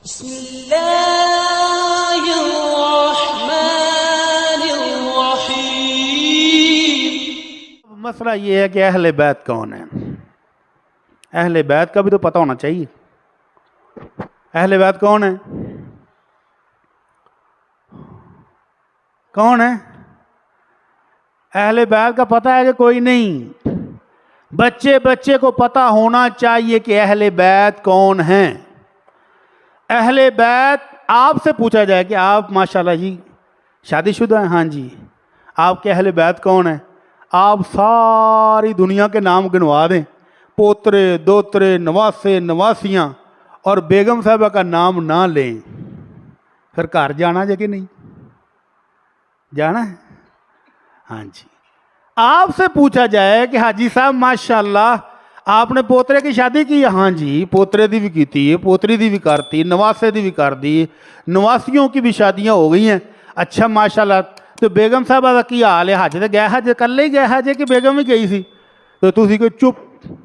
بسم اللہ الرحمن الرحیم۔ مسئلہ یہ ہے کہ اہل بیت کون ہے؟ اہل بیت کا بھی تو پتہ ہونا چاہیے۔ اہل بیت کون ہے؟ کون ہے؟ اہل بیت کا پتہ ہے کہ کوئی نہیں؟ بچے بچے کو پتہ ہونا چاہیے کہ اہل بیت کون ہیں۔ اہل بیت آپ سے پوچھا جائے کہ آپ ماشاءاللہ جی شادی شدہ ہیں؟ ہاں جی۔ آپ کے اہل بیت کون ہیں؟ آپ ساری دنیا کے نام گنوا دیں، پوترے دوترے نواسے نواسیاں، اور بیگم صاحبہ کا نام نہ لیں، پھر گھر جانا جائے کہ نہیں جانا ہے؟ ہاں جی۔ آپ سے پوچھا جائے کہ حاجی صاحب ماشاءاللہ آپ نے پوترے کی شادی کی؟ ہاں جی، پوترے دی بھی کیتی ہے، پوتری دی بھی کرتی، نواسے دی بھی کر دی، نواسیوں کی بھی شادیاں ہو گئی ہیں۔ اچھا ماشاءاللہ، تو بیگم صاحبہ کا کی حال ہے؟ حج تے گئے حج کلے ہی گئے حج کہ بیگم ہی گئی سی؟ تو تسی کہ چپ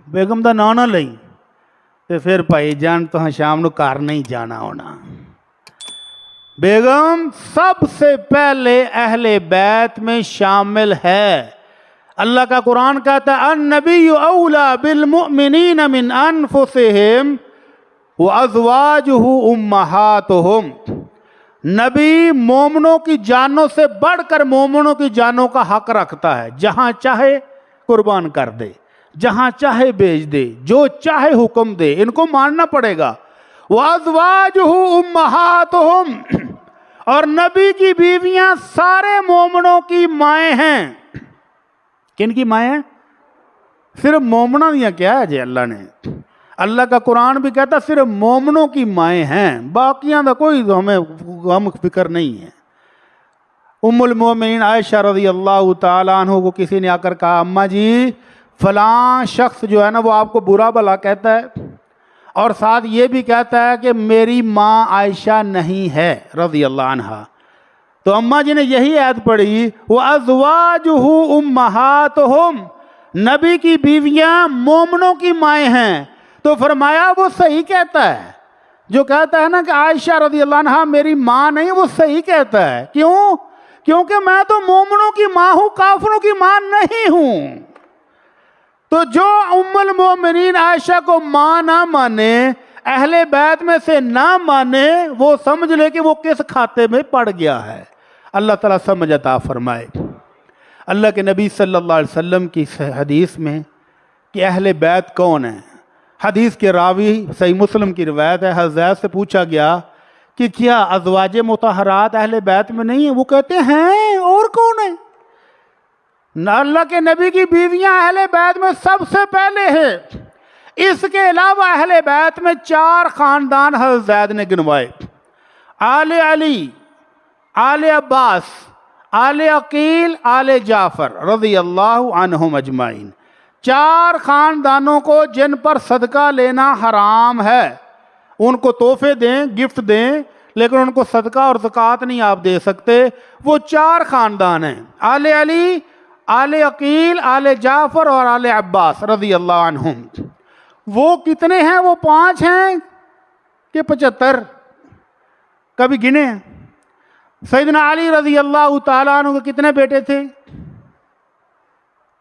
بیگم دا نا نہ لئی، تو پھر بھائی جان تو شام نو گھر نہیں جانا ہونا۔ بیگم سب سے پہلے اہل بیت میں شامل ہے۔ اللہ کا قرآن کہتا ہے النبی اولا بالمؤمنین من انفسہم وازواجہ امہاتہم۔ نبی مومنوں کی جانوں سے بڑھ کر مومنوں کی جانوں کا حق رکھتا ہے، جہاں چاہے قربان کر دے، جہاں چاہے بیچ دے، جو چاہے حکم دے، ان کو ماننا پڑے گا۔ وازواجہ امہاتہم، اور نبی کی بیویاں سارے مومنوں کی مائیں ہیں۔ کن کی مائیں ہیں؟ صرف مومنوں دیا کیا ہے جی؟ اللہ نے، اللہ کا قرآن بھی کہتا صرف مومنوں کی مائیں ہیں، باقیاں دا کوئی ہمیں غم فکر نہیں ہے۔ ام المومنین عائشہ رضی اللہ تعالیٰ عنہ کو کسی نے آ کر کہا اماں جی فلاں شخص جو ہے نا وہ آپ کو برا بھلا کہتا ہے، اور ساتھ یہ بھی کہتا ہے کہ میری ماں عائشہ نہیں ہے رضی اللہ عنہ۔ تو اماں جی نے یہی عید پڑھی وَأَزْوَاجُهُ أُمَّهَاتُهُمْ، نبی کی بیویاں مومنوں کی مائیں ہیں۔ تو فرمایا وہ صحیح کہتا ہے، جو کہتا ہے نا کہ عائشہ رضی اللہ عنہ میری ماں نہیں، وہ صحیح کہتا ہے۔ کیوں؟ کیونکہ میں تو مومنوں کی ماں ہوں، کافروں کی ماں نہیں ہوں۔ تو جو ام المومنین عائشہ کو ماں نہ مانے، اہل بیت میں سے نہ مانے، وہ سمجھ لے کہ وہ کس کھاتے میں پڑ گیا ہے۔ اللہ تعالیٰ سمجھ عطا فرمائے۔ اللہ کے نبی صلی اللہ علیہ وسلم کی حدیث میں کہ اہل بیت کون ہیں، حدیث کے راوی صحیح مسلم کی روایت ہے، حضرت سے پوچھا گیا کہ کیا ازواج مطہرات اہل بیت میں نہیں ہیں؟ وہ کہتے ہیں اور کون ہیں؟ اللہ کے نبی کی بیویاں اہل بیت میں سب سے پہلے ہیں۔ اس کے علاوہ اہل بیت میں 4 خاندان حضرت زید نے گنوائے: آل علی، آل عباس، آل عقیل، آل جعفر رضی اللہ عنہم اجمعین۔ 4 خاندانوں کو جن پر صدقہ لینا حرام ہے، ان کو تحفے دیں، گفٹ دیں، لیکن ان کو صدقہ اور زکوٰۃ نہیں آپ دے سکتے۔ وہ 4 خاندان ہیں: آل علی، آل عقیل، آل جعفر اور آل عباس رضی اللہ عنہم۔ وہ کتنے ہیں؟ وہ 5 ہیں کہ 75؟ کبھی گنے ہیں؟ سیدنا علی رضی اللہ تعالیٰ عنہ کے کتنے بیٹے تھے؟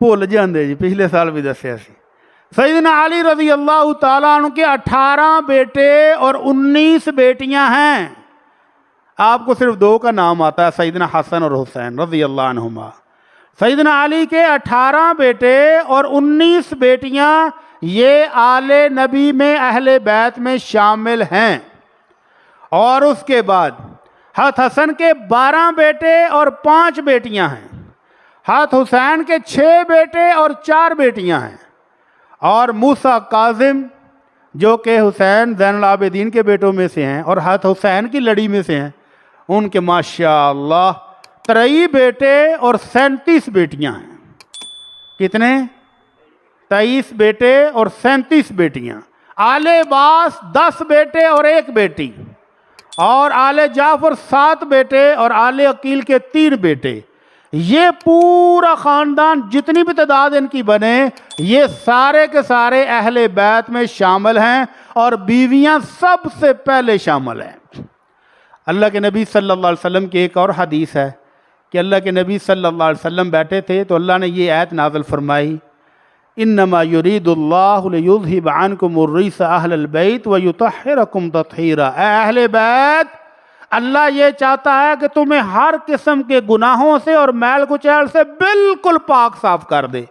بھول جاندے جی، پچھلے سال بھی دسیا سی۔ سیدنا علی رضی اللہ تعالیٰ عنہ کے 18 بیٹے اور 19 بیٹیاں ہیں۔ آپ کو صرف 2 کا نام آتا ہے، سیدنا حسن اور حسین رضی اللہ عنہما۔ سیدنا علی کے 18 بیٹے اور 19 بیٹیاں یہ آل نبی میں اہل بیت میں شامل ہیں۔ اور اس کے بعد حضرت حسن کے 12 بیٹے اور 5 بیٹیاں ہیں۔ حضرت حسین کے 6 بیٹے اور 4 بیٹیاں ہیں۔ اور موسیٰ کاظم جو کہ حسین زین العابدین کے بیٹوں میں سے ہیں اور حضرت حسین کی لڑی میں سے ہیں، ان کے ماشاءاللہ 23 بیٹے اور 37 بیٹیاں ہیں۔ کتنے؟ 23 بیٹے اور 37 بیٹیاں۔ آل عباس 10 بیٹے اور 1 بیٹی، اور آل جعفر 7 بیٹے اور آل عقیل کے 3 بیٹے۔ یہ پورا خاندان جتنی بھی تعداد ان کی بنے یہ سارے کے سارے اہل بیت میں شامل ہیں، اور بیویاں سب سے پہلے شامل ہیں۔ اللہ کے نبی صلی اللہ علیہ وسلم کی ایک اور حدیث ہے کہ اللہ کے نبی صلی اللہ علیہ وسلم بیٹھے تھے تو اللہ نے یہ آیت نازل فرمائی، انما یرید اللہ لیذھب عنکم الرجس اہل البیت ویطہرکم تطہیرا۔ اے اہل بیت، اللہ یہ چاہتا ہے کہ تمہیں ہر قسم کے گناہوں سے اور میل کچیل سے بالکل پاک صاف کر دے۔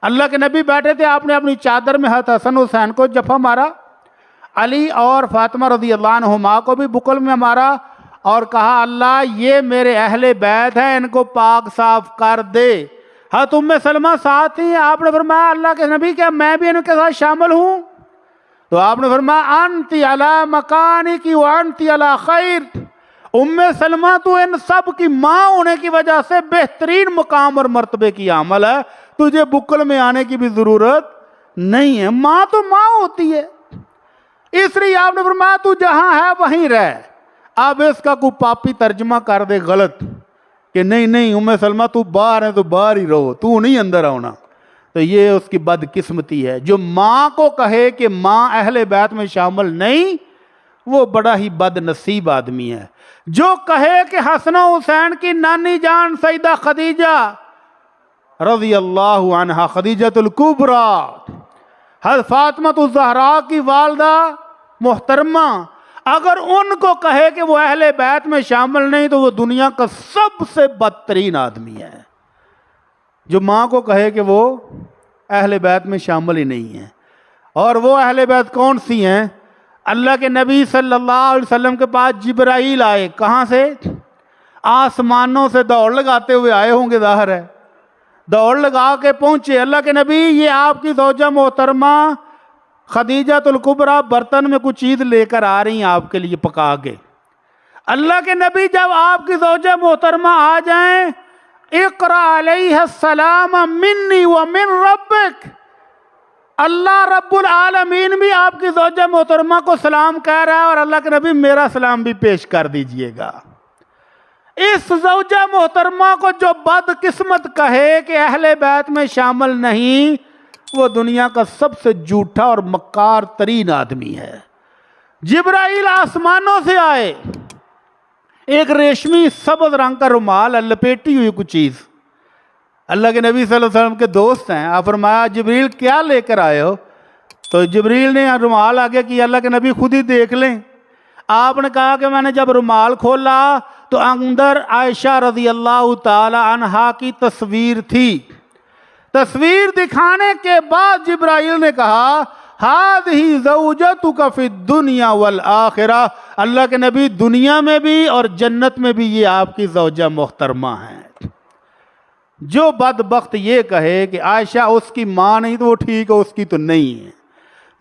اللہ کے نبی بیٹھے تھے، آپ نے اپنی چادر میں حضرت حسن حسین کو جفا مارا، علی اور فاطمہ رضی اللہ عنہما کو بھی بکل میں مارا، اور کہا اللہ یہ میرے اہل بیت ہیں، ان کو پاک صاف کر دے۔ حضرت ام سلمہ ساتھ ہی، آپ نے فرمایا اللہ کے نبی کیا میں بھی ان کے ساتھ شامل ہوں؟ تو آپ نے فرمایا انتی علی مکانک وانتی علی خیر۔ ام سلمہ تو ان سب کی ماں ہونے کی وجہ سے بہترین مقام اور مرتبے کی عامل ہے، تجھے بکل میں آنے کی بھی ضرورت نہیں ہے، ماں تو ماں ہوتی ہے۔ اس لیے آپ نے فرمایا تو جہاں ہے وہیں رہ۔ اب اس کا کوئی پاپی ترجمہ کر دے غلط کہ نہیں ام سلمہ تو باہر ہے تو باہر ہی رہو، تو نہیں اندر آنا، تو یہ اس کی بدقسمتی ہے۔ جو ماں کو کہے کہ ماں اہل بیت میں شامل نہیں، وہ بڑا ہی بد نصیب آدمی ہے۔ جو کہے کہ حسن و حسین کی نانی جان سیدہ خدیجہ رضی اللہ عنہا، خدیجۃ الکبریٰ، حضرت فاطمہ الزہراء کی والدہ محترمہ، اگر ان کو کہے کہ وہ اہل بیت میں شامل نہیں تو وہ دنیا کا سب سے بدترین آدمی ہے۔ جو ماں کو کہے کہ وہ اہل بیت میں شامل ہی نہیں ہے۔ اور وہ اہل بیت کون سی ہیں؟ اللہ کے نبی صلی اللہ علیہ وسلم کے پاس جبرائیل آئے، کہاں سے؟ آسمانوں سے دوڑ لگاتے ہوئے آئے ہوں گے، ظاہر ہے دوڑ لگا کے پہنچے، اللہ کے نبی یہ آپ کی زوجہ محترمہ خدیجۃ الکبریٰ برتن میں کچھ چیز لے کر آ رہی ہیں آپ کے لیے پکا کے۔ اللہ کے نبی جب آپ کی زوجہ محترمہ آ جائیں، اقرأ علیہ السلام منی ومن ربک، اللہ رب العالمین بھی آپ کی زوجہ محترمہ کو سلام کہہ رہا ہے، اور اللہ کے نبی میرا سلام بھی پیش کر دیجئے گا۔ اس زوجہ محترمہ کو جو بدقسمت کہے کہ اہل بیت میں شامل نہیں، وہ دنیا کا سب سے جھوٹا اور مکار ترین آدمی ہے۔ جبرائیل آسمانوں سے آئے، ایک ریشمی سبز رنگ کا رومال لپیٹی ہوئی کچھ چیز، اللہ کے نبی صلی اللہ علیہ وسلم کے دوست ہیں، آپ فرمایا جبریل کیا لے کر آئے ہو؟ تو جبریل نے رومال آگے کیا، اللہ کے نبی خود ہی دیکھ لیں۔ آپ نے کہا کہ میں نے جب رومال کھولا تو اندر عائشہ رضی اللہ تعالی عنہا کی تصویر تھی۔ تصویر دکھانے کے بعد جبرائیل نے کہا ہذہ زوجتک فی الدنیا والآخرہ، اللہ کے نبی دنیا میں بھی اور جنت میں بھی یہ آپ کی زوجہ محترمہ ہیں۔ جو بدبخت یہ کہے کہ عائشہ اس کی ماں نہیں تو وہ ٹھیک ہے، اس کی تو نہیں ہے،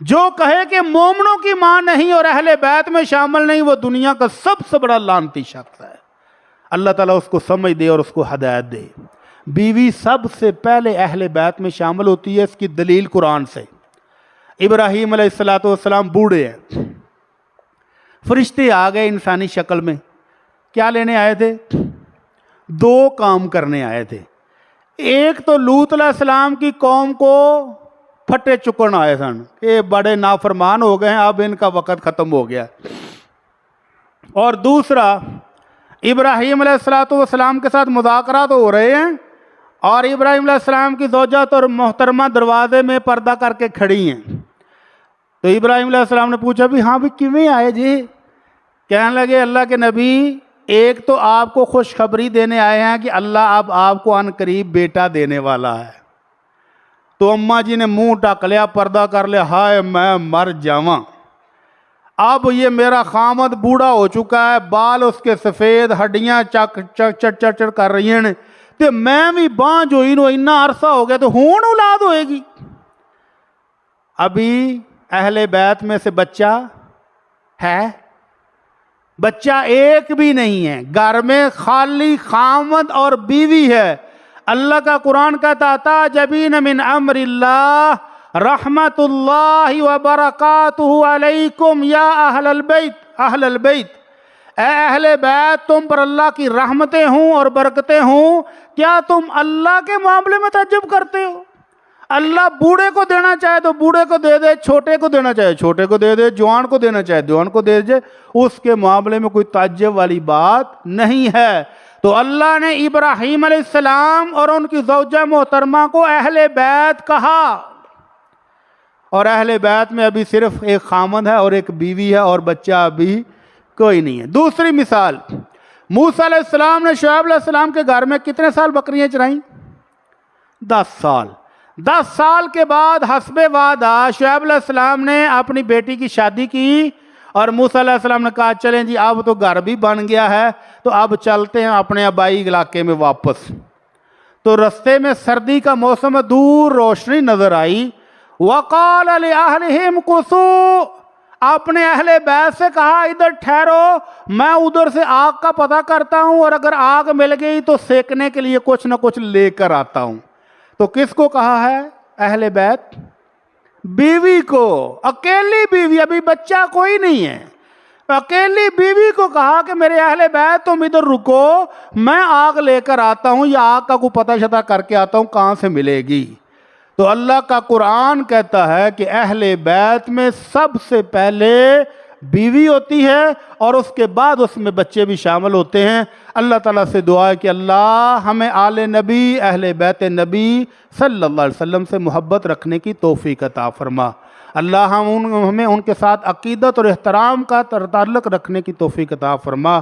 جو کہے کہ مومنوں کی ماں نہیں اور اہل بیت میں شامل نہیں، وہ دنیا کا سب سے بڑا لعنتی شخص ہے۔ اللہ تعالیٰ اس کو سمجھ دے اور اس کو ہدایت دے۔ بیوی سب سے پہلے اہل بیت میں شامل ہوتی ہے، اس کی دلیل قرآن سے۔ ابراہیم علیہ السلام بوڑھے ہیں، فرشتے آ گئے انسانی شکل میں، کیا لینے آئے تھے؟ دو کام کرنے آئے تھے۔ ایک تو لوط علیہ السلام کی قوم کو پھٹے چکن آئے سن کہ بڑے نافرمان ہو گئے ہیں، اب ان کا وقت ختم ہو گیا۔ اور دوسرا ابراہیم علیہ السلام کے ساتھ مذاکرات ہو رہے ہیں، اور ابراہیم علیہ السلام کی زوجہ اور محترمہ دروازے میں پردہ کر کے کھڑی ہیں۔ تو ابراہیم علیہ السلام نے پوچھا بھی ہاں بھی کیویں آئے جی؟ کہنے لگے اللہ کے نبی ایک تو آپ کو خوشخبری دینے آئے ہیں کہ اللہ اب آپ کو عن قریب بیٹا دینے والا ہے۔ تو اماں جی نے منہ ڈھک لیا، پردہ کر لیا، ہائے میں مر جاواں، اب یہ میرا خامد بوڑھا ہو چکا ہے، بال اس کے سفید، ہڈیاں چک چک چڑ چڑ چڑ کر رہی ہیں، تے میں بھی بانجھ ہوئی نو اتنا عرصہ ہو گیا تو ہون اولاد ہوئے گی؟ ابھی اہل بیت میں سے بچہ ہے؟ بچہ ایک بھی نہیں ہے، گھر میں خالی خامد اور بیوی ہے۔ اللہ کا قرآن کہتا تعجبین من امر اللہ رحمت اللہ وبرکاتہ علیکم یا اہل البیت، اے اہل بیت تم پر اللہ کی رحمتیں ہوں اور برکتیں ہوں، کیا تم اللہ کے معاملے میں تعجب کرتے ہو؟ اللہ بوڑھے کو دینا چاہے تو بوڑھے کو دے دے، چھوٹے کو دینا چاہے چھوٹے کو دے دے، جوان کو دینا چاہے جوان کو دے دے، اس کے معاملے میں کوئی تعجب والی بات نہیں ہے۔ تو اللہ نے ابراہیم علیہ السلام اور ان کی زوجہ محترمہ کو اہل بیت کہا، اور اہل بیت میں ابھی صرف ایک خامند ہے اور ایک بیوی ہے، اور بچہ ابھی کوئی نہیں ہے۔ دوسری مثال، موسیٰ علیہ السلام نے شعیب علیہ السلام کے گھر میں کتنے سال بکریاں چرائیں؟ 10 سال۔ 10 سال کے بعد حسب وعدہ شعیب علیہ السلام نے اپنی بیٹی کی شادی کی، اور موسیٰ علیہ السلام نے کہا چلیں جی اب تو گھر بھی بن گیا ہے، تو اب چلتے ہیں اپنے آبائی علاقے میں واپس۔ تو رستے میں سردی کا موسم، دور روشنی نظر آئی۔ وَقَالَ لِأَهْلِهِمْ قُصُوا، اپنے اہل بیت سے کہا ادھر ٹھہرو، میں ادھر سے آگ کا پتہ کرتا ہوں، اور اگر آگ مل گئی تو سیکنے کے لیے کچھ نہ کچھ لے کر آتا ہوں۔ تو کس کو کہا ہے اہل بیت؟ بیوی کو، اکیلی بیوی، ابھی بچہ کوئی نہیں ہے، اکیلی بیوی کو کہا کہ میرے اہل بیت تم ادھر رکو، میں آگ لے کر آتا ہوں، یا آگ کا کوئی پتہ شتہ کر کے آتا ہوں کہاں سے ملے گی۔ تو اللہ کا قرآن کہتا ہے کہ اہل بیت میں سب سے پہلے بیوی ہوتی ہے، اور اس کے بعد اس میں بچے بھی شامل ہوتے ہیں۔ اللہ تعالیٰ سے دعا ہے کہ اللہ ہمیں آل نبی، اہل بیت نبی صلی اللہ علیہ وسلم سے محبت رکھنے کی توفیق عطا فرما۔ اللہ ہمیں ان کے ساتھ عقیدت اور احترام کا تعلق رکھنے کی توفیق عطا فرما۔